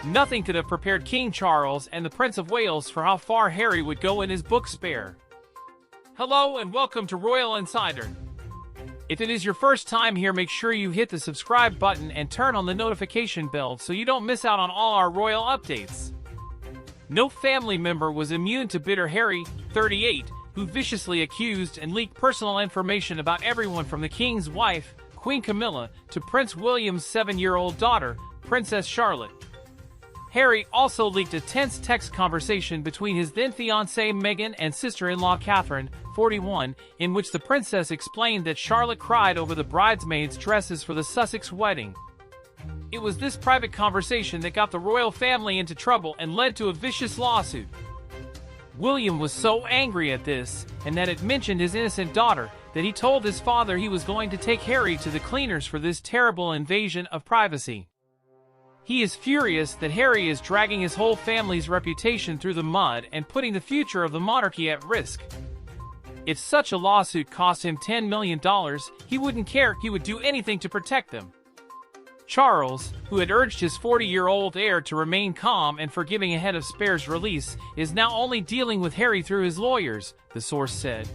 Nothing could have prepared King Charles and the Prince of Wales for how far Harry would go in his book Spare. Hello and welcome to Royal Insider. If it is your first time here, make sure you hit the subscribe button and turn on the notification bell so you don't miss out on all our royal updates. No family member was immune to bitter Harry, 38, who viciously accused and leaked personal information about everyone from the King's wife, Queen Camilla, to Prince William's 7-year-old daughter, Princess Charlotte. Harry also leaked a tense text conversation between his then-fiancée Meghan and sister-in-law Catherine, 41, in which the princess explained that Charlotte cried over the bridesmaids' dresses for the Sussex wedding. It was this private conversation that got the royal family into trouble and led to a vicious lawsuit. William was so angry at this, and that it mentioned his innocent daughter, that he told his father he was going to take Harry to the cleaners for this terrible invasion of privacy. He is furious that Harry is dragging his whole family's reputation through the mud and putting the future of the monarchy at risk. If such a lawsuit cost him $10 million, he wouldn't care. He would do anything to protect them. Charles, who had urged his 40-year-old heir to remain calm and forgiving ahead of Spare's release, is now only dealing with Harry through his lawyers, the source said.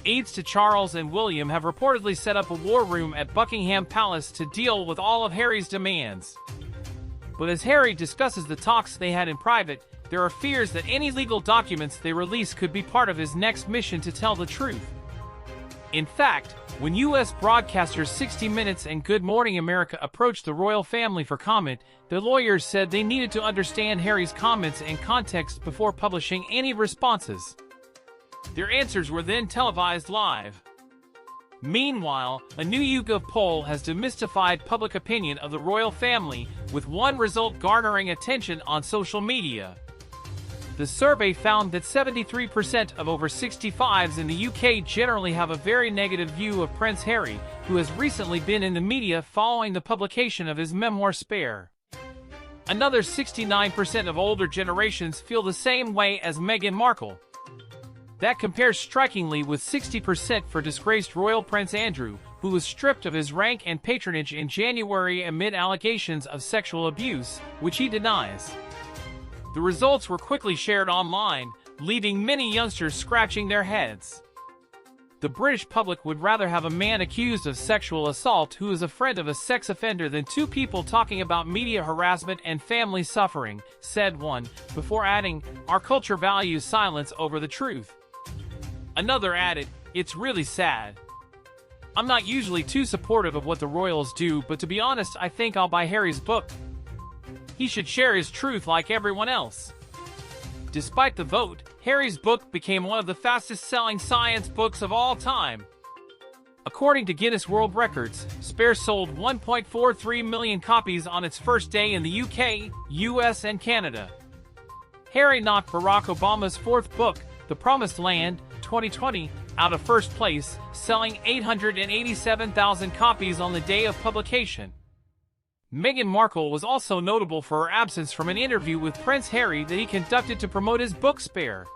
Aides to Charles and William have reportedly set up a war room at Buckingham Palace to deal with all of Harry's demands. But as Harry discusses the talks they had in private, there are fears that any legal documents they release could be part of his next mission to tell the truth. In fact, when U.S. broadcasters 60 Minutes and Good Morning America approached the royal family for comment, the lawyers said they needed to understand Harry's comments in context before publishing any responses. Their answers were then televised live. Meanwhile, a new YouGov poll has demystified public opinion of the royal family, with one result garnering attention on social media. The survey found that 73% of over 65s in the UK generally have a very negative view of Prince Harry, who has recently been in the media following the publication of his memoir Spare. Another 69% of older generations feel the same way as Meghan Markle. That compares strikingly with 60% for disgraced royal Prince Andrew, who was stripped of his rank and patronage in January amid allegations of sexual abuse, which he denies. The results were quickly shared online, leaving many youngsters scratching their heads. The British public would rather have a man accused of sexual assault who is a friend of a sex offender than two people talking about media harassment and family suffering, said one, before adding, "Our culture values silence over the truth." Another added, "It's really sad. I'm not usually too supportive of what the royals do, but to be honest, I think I'll buy Harry's book. He should share his truth like everyone else." Despite the vote, Harry's book became one of the fastest-selling science books of all time. According to Guinness World Records, Spare sold 1.43 million copies on its first day in the UK, US, and Canada. Harry knocked Barack Obama's fourth book, The Promised Land, 2020, out of first place, selling 887,000 copies on the day of publication. Meghan Markle was also notable for her absence from an interview with Prince Harry that he conducted to promote his book Spare.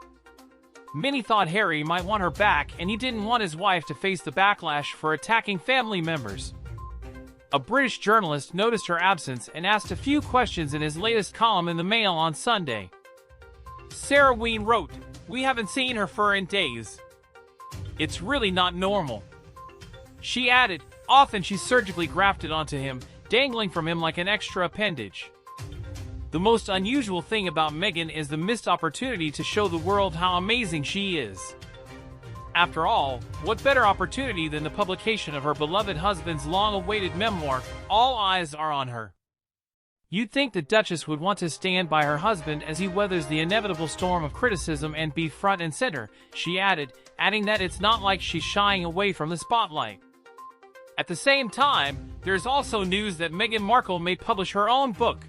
Many thought Harry might want her back, and he didn't want his wife to face the backlash for attacking family members. A British journalist noticed her absence and asked a few questions in his latest column in the Mail on Sunday. Sarah Ween wrote, "We haven't seen her for days. It's really not normal." She added, "Often she's surgically grafted onto him, dangling from him like an extra appendage." The most unusual thing about Meghan is the missed opportunity to show the world how amazing she is. After all, what better opportunity than the publication of her beloved husband's long-awaited memoir, All Eyes Are on Her. You'd think the Duchess would want to stand by her husband as he weathers the inevitable storm of criticism and be front and center, she added, adding that it's not like she's shying away from the spotlight. At the same time, there's also news that Meghan Markle may publish her own book.